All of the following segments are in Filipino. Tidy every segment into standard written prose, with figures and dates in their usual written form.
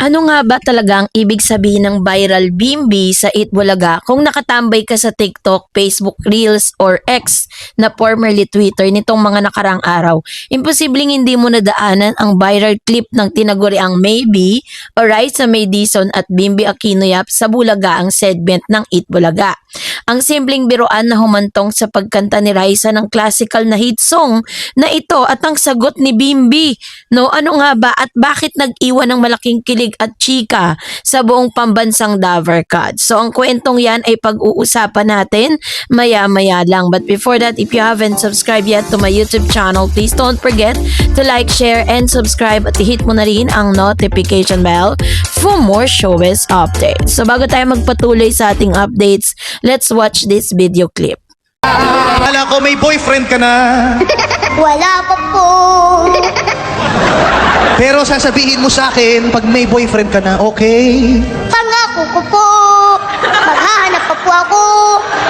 Ano nga ba talaga ang ibig sabihin ng viral bimbi sa Itbulaga kung nakatambay ka sa TikTok, Facebook Reels, or X na formerly Twitter nitong mga nakarang araw? Imposibleng hindi mo nadaanan ang viral clip ng tinaguriang Maybe o Raisa May Dizon at Bimbi Aquino Yap sa Bulaga ang segment ng Itbulaga. Ang simpleng biruan na humantong sa pagkanta ni Raisa ng classical na hit song na ito at ang sagot ni Bimbi. No, ano nga ba at bakit nag-iwan ng malaking kilig at chika sa buong pambansang Davercad? So ang kwentong yan ay pag-uusapan natin maya-maya lang. But before that, if you haven't subscribed yet to my YouTube channel, please don't forget to like, share, and subscribe at i-hit mo na rin ang notification bell for more showbiz updates. So bago tayo magpatuloy sa ating updates, let's watch this video clip. Akala ko may boyfriend ka na. Wala pa po. Pero sasabihin mo sa akin pag may boyfriend ka na, okay? Pangako ko po. Maghahanap pa po ako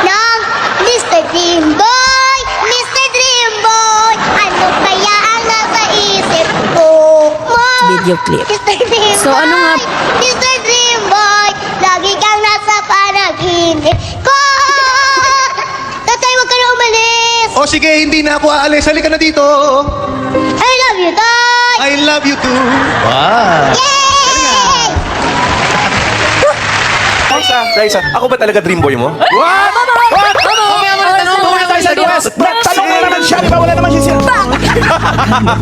ng Mr. Dream Boy. Mr. Dream Boy. Ano kaya ang nasa isip ko? Video clip. Mr. Dream So, Boy. ano nga? Mr. Dream Boy. Lagi kang nasa panaginip ko. Tatay, huwag ka na umalis. O sige, hindi na ako aalis. Halika na dito. I love you, Tay. I love you too. Wow. Yay! Raisa, ako ba talaga dream boy mo? What? Muna tayo sa duwas. Brad, tanong na naman siya. Di ba wala naman siya?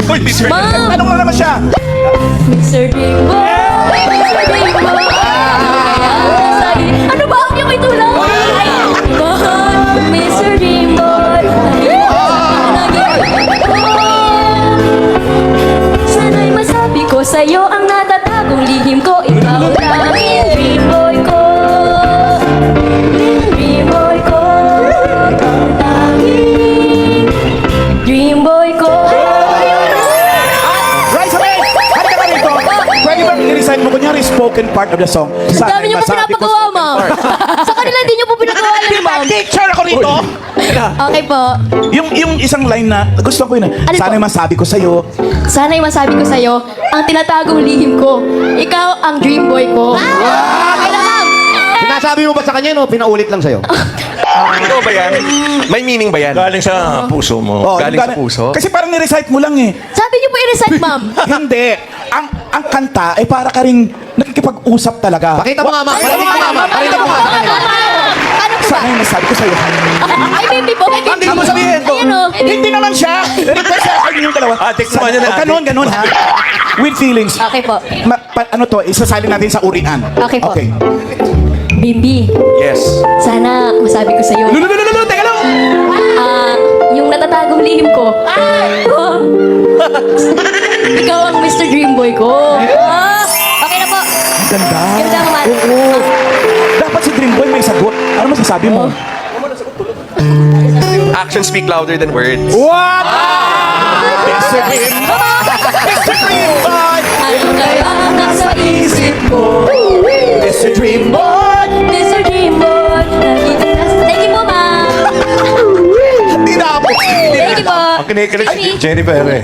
Uy, Mr. Tanong na naman siya. Mr. Dream Boy! Mr. Dream Boy! Ano ba ang iyong itulang? Mr. Dream Boy! Sana'y masabi ko sa'yo ang natatagong lihim ko. Ikaw lang Dream Boy ko. Dream Boy ko. Dream Boy ko. Raisa, halika na dito. Pwede ba i-recite mo kunyari spoken part of the song? Ang dami niyo po pinapagawa, ma'am. Sa kanila hindi niyo po pinagawa yan, ma'am. Teacher ako rito. Okay po. Yung isang line na gusto ko yun. Ano Sana'y po? masabi ko sa'yo. Sana'y masabi ko sa'yo, ang tinatagong lihim ko. Ikaw ang dream boy ko. Okay na, ma'am. Sinasabi mo ba sa kanya, no? Pinaulit lang sa'yo. Ikaw ba yan? May meaning ba yan? Galing sa puso mo. Oh, Galing sa puso? Kasi parang ni-recite mo lang eh. Sabi niyo po i-recite, ma'am. Hindi. Ang kanta ay para ka rin nakikipag-usap talaga. Pakita mo nga, ma. Pakita mo nga, ma. Pakita mo nga. Paano po ba? Sana'y masabi ko sa'yo. Ay, baby po. Ay, Hindi baby mo po. sabihin ko. Ayan, oh. Hindi naman siya. Request sa akin yung dalawa. Tikman niyo na. Ganun ha. With feelings. Okay po. Ano to, isasalin natin sa urian. Okay po. Bimbi, Yes. sana masabi ko sa'yo. Lulu, teka lang. Yung natatagong lihim ko. Ikaw ang Mr. Dream Boy ko. Okay na po. Ganda. Ganda naman. Oo. Dapat si Dream Boy may sagot. Ano masasabi mo? Actions speak louder than words. What? Mr. Dream Boy! Mr. Dream Boy! Ano kaya ang nasa isip ko? Mr. Dream Boy! Mr. Dream Boy. Thank you po, ma'am. Hindi na ako. Thank you po. Kinikilig Jennifer eh.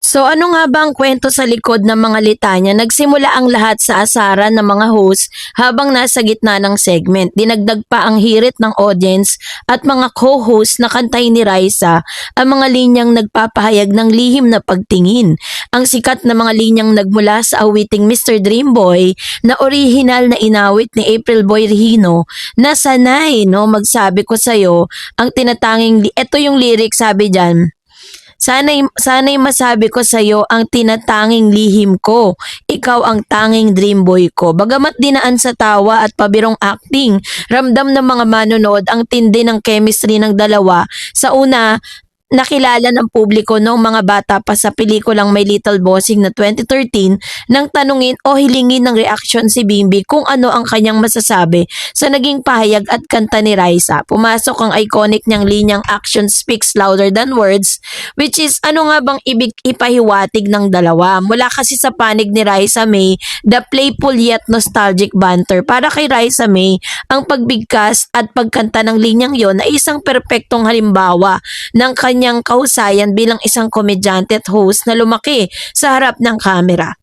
So ano nga ba ang kwento sa likod ng mga litanya? Nagsimula ang lahat sa asaran ng mga host habang nasa gitna ng segment. Dinagdag pa ang hirit ng audience at mga co-host na kantay ni Raisa ang mga linyang nagpapahayag ng lihim na pagtingin. Ang sikat na mga linyang nagmula sa awiting Mr. Dream Boy na orihinal na inawit ni April Boy Regino na sanay magsabi ko sa'yo ang tinatanging, ito yung lyric sabi dyan. Sana'y masabi ko sa'yo ang tinatanging lihim ko. Ikaw ang tanging dream boy ko. Bagamat dinaan sa tawa at pabirong acting, ramdam ng mga manonood ang tindi ng chemistry ng dalawa. Sa una, nakilala ng publiko noong mga bata pa sa pelikulang My Little Bossing na 2013 nang tanungin o hilingin ng reaksyon si Bimbi kung ano ang kanyang masasabi sa naging pahayag at kanta ni Raisa. Pumasok ang iconic niyang linyang action speaks louder than words, which is ano nga bang ibig ipahiwatig ng dalawa. Mula kasi sa panig ni Raisa May, the playful yet nostalgic banter. Para kay Raisa May, ang pagbigkas at pagkanta ng linyang yon ay isang perpektong halimbawa ng kanyang kahusayan bilang isang komedyante at host na lumaki sa harap ng kamera.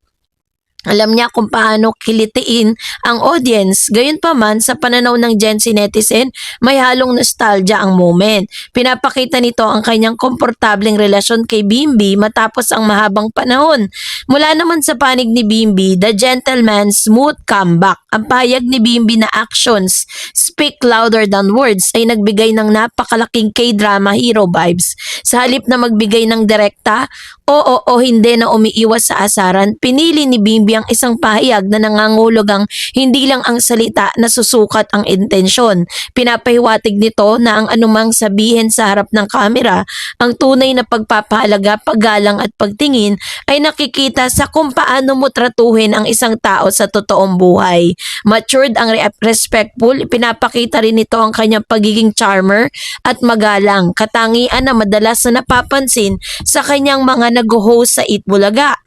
Alam niya kung paano kilitiin ang audience. Gayunpaman, sa pananaw ng Gen Z netizen, may halong nostalgia ang moment. Pinapakita nito ang kanyang komportableng relasyon kay Bimbi matapos ang mahabang panahon. Mula naman sa panig ni Bimbi, the gentleman's smooth comeback. Ang payag ni Bimbi na actions speak louder than words ay nagbigay ng napakalaking K-drama hero vibes. Sa halip na magbigay ng direkta, oo o hindi na umiiwas sa asaran, pinili ni Bimbi ang isang pahayag na nangangulugang hindi lang ang salita na susukat ang intensyon. Pinapahiwatig nito na ang anumang sabihin sa harap ng kamera, ang tunay na pagpapahalaga, paggalang at pagtingin ay nakikita sa kung paano mo tratuhin ang isang tao sa totoong buhay. Matured ang respectful, pinapakita rin nito ang kanyang pagiging charmer at magalang, katangian na madalas na napapansin sa kanyang mga nag-host sa Eat Bulaga.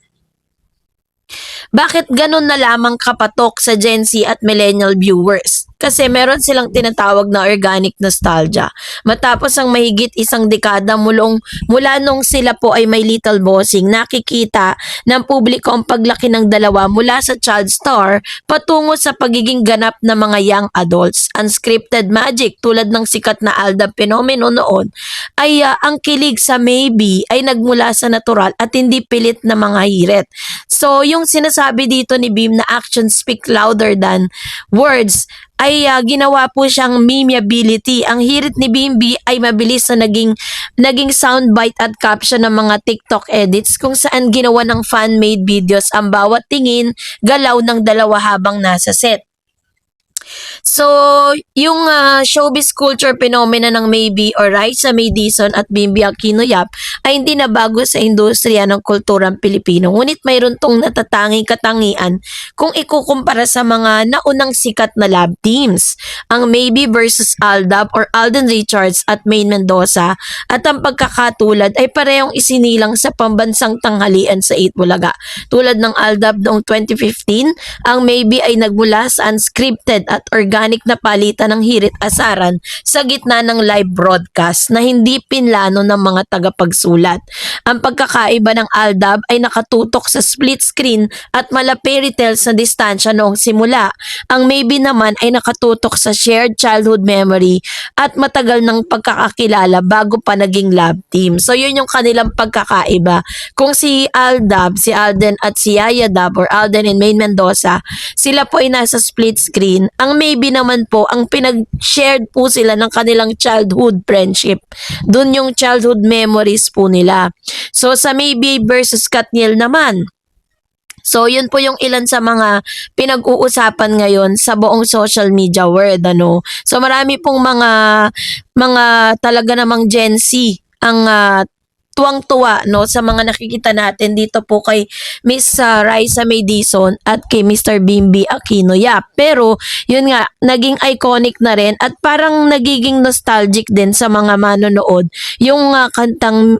Bakit ganun na lamang kapatok sa Gen Z at millennial viewers? Kasi meron silang tinatawag na organic nostalgia. Matapos ang mahigit isang dekada mula nung sila po ay may Little Bossing, nakikita ng publiko ang paglaki ng dalawa mula sa child star patungo sa pagiging ganap na mga young adults. Unscripted magic tulad ng sikat na Aldab phenomenon noon ay ang kilig sa Maybe ay nagmula sa natural at hindi pilit na mga hirit. So yung sinasabi dito ni Bim na actions speak louder than words ay ginawa po siyang memeability. Ang hirit ni Bimbi ay mabilis na naging soundbite at caption ng mga TikTok edits kung saan ginawa ng fan-made videos ang bawat tingin, galaw ng dalawa habang nasa set. So, yung showbiz culture phenomena ng Maybe or Raisa May Dizon at Bimbi Aquino Yap ay hindi na bago sa industriya ng kulturang Pilipino. Ngunit mayroon tong natatanging katangian kung ikukumpara sa mga naunang sikat na love teams. Ang Maybe versus Aldab or Alden Richards at Maine Mendoza at ang pagkakatulad ay parehong isinilang sa pambansang tanghalian sa Eat Bulaga. Tulad ng Aldab noong 2015, ang Maybe ay nagmula sa unscripted at organic na palitan ng hirit asaran sa gitna ng live broadcast na hindi pinlano ng mga tagapagsulat. Ang pagkakaiba ng Aldab ay nakatutok sa split screen at malapiri tells na distansya noong simula. Ang Maybe naman ay nakatutok sa shared childhood memory at matagal ng pagkakakilala bago pa naging love team. So yun yung kanilang pagkakaiba. Kung si Aldab, si Alden at si Yaya Dab or Alden and Maine Mendoza, sila po ay nasa split screen. Ang Maybe naman po, ang pinag-shared po sila ng kanilang childhood friendship. Doon yung childhood memories po nila. So sa Maybe versus Katniel naman, so yun po yung ilan sa mga pinag-uusapan ngayon sa buong social media world, ano. So marami pong mga talaga namang Gen Z ang tuwang-tuwa no sa mga nakikita natin dito po kay Miss Raisa May Dizon at kay Mr. Bimbi Aquino Yap. Pero yun nga, naging iconic na rin at parang nagiging nostalgic din sa mga manonood yung kantang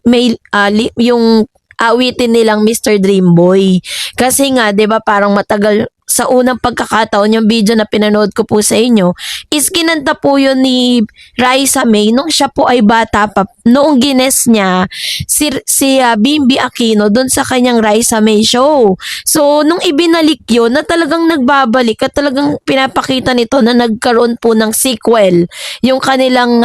yung awitin nilang Mr. Dreamboy. Kasi nga, 'di ba, parang matagal sa unang pagkakataon yung video na pinanood ko po sa inyo is kinanta po yun ni Raisa May nung siya po ay bata pa, noong gines niya si Bimbi Aquino doon sa kanyang Raisa May show. So nung ibinalik yun na talagang nagbabalik at talagang pinapakita nito na nagkaroon po ng sequel yung kanilang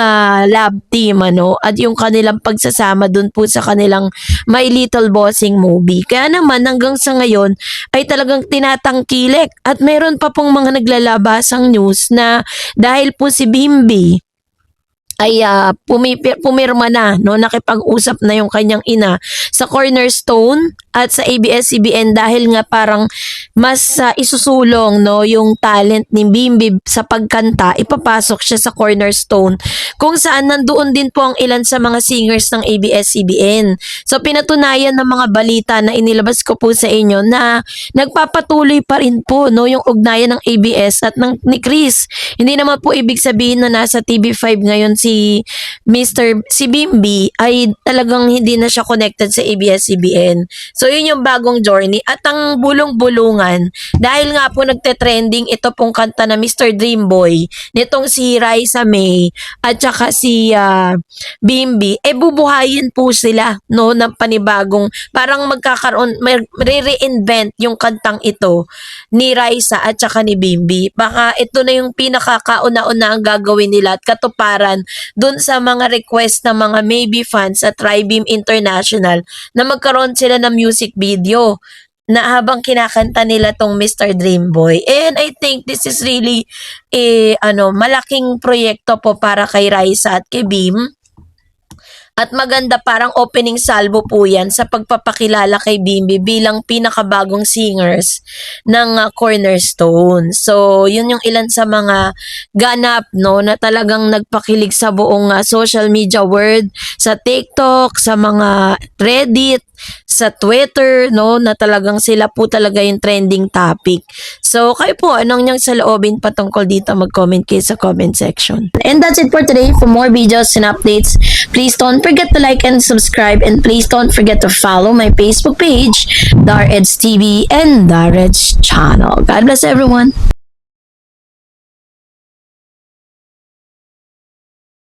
love team, ano, at yung kanilang pagsasama doon po sa kanilang My Little Bossing movie. Kaya naman hanggang sa ngayon ay talagang tinatangkilik at meron pa pong mga naglalabasang news na dahil po si Bimbi ay pumirma na, no, nakipag-usap na yung kanyang ina sa Cornerstone at sa ABS-CBN dahil nga parang mas isusulong, no, yung talent ni Bimbi sa pagkanta, ipapasok siya sa Cornerstone kung saan nandoon din po ang ilan sa mga singers ng ABS-CBN. So pinatunayan ng mga balita na inilabas ko po sa inyo na nagpapatuloy pa rin po, no, yung ugnayan ng ABS at ni Chris. Hindi naman po ibig sabihin na nasa TV5 ngayon si Bimbi ay talagang hindi na siya connected sa ABS-CBN. So So yun yung bagong journey. At ang bulong-bulungan, dahil nga po nagte-trending ito pong kanta na Mr. Dreamboy, nitong si Raisa May at saka si Bimbi, bubuhayin po sila, no, ng panibagong, parang magkakaroon, re-reinvent yung kantang ito ni Raisa at saka ni Bimbi. Baka ito na yung pinakakauna-una ang gagawin nila at katuparan dun sa mga request ng mga Maybe fans at Tribeam International na magkaroon sila ng music video na habang kinakanta nila tong Mr. Dreamboy. And I think this is really malaking proyekto po para kay Raisa at kay Bim. At maganda, parang opening salvo po yan sa pagpapakilala kay Bimbi bilang pinakabagong singers ng Cornerstone. So, yun yung ilan sa mga ganap, no, na talagang nagpakilig sa buong social media world, sa TikTok, sa mga Reddit, sa Twitter, no, na talagang sila po talaga yung trending topic. So, kayo po, anong niyang saloobin patungkol dito, mag-comment kayo sa comment section. And that's it for today. For more videos and updates, please don't forget to like and subscribe, and please don't forget to follow my Facebook page, Dar Eds TV and Dar Eds channel. God bless everyone.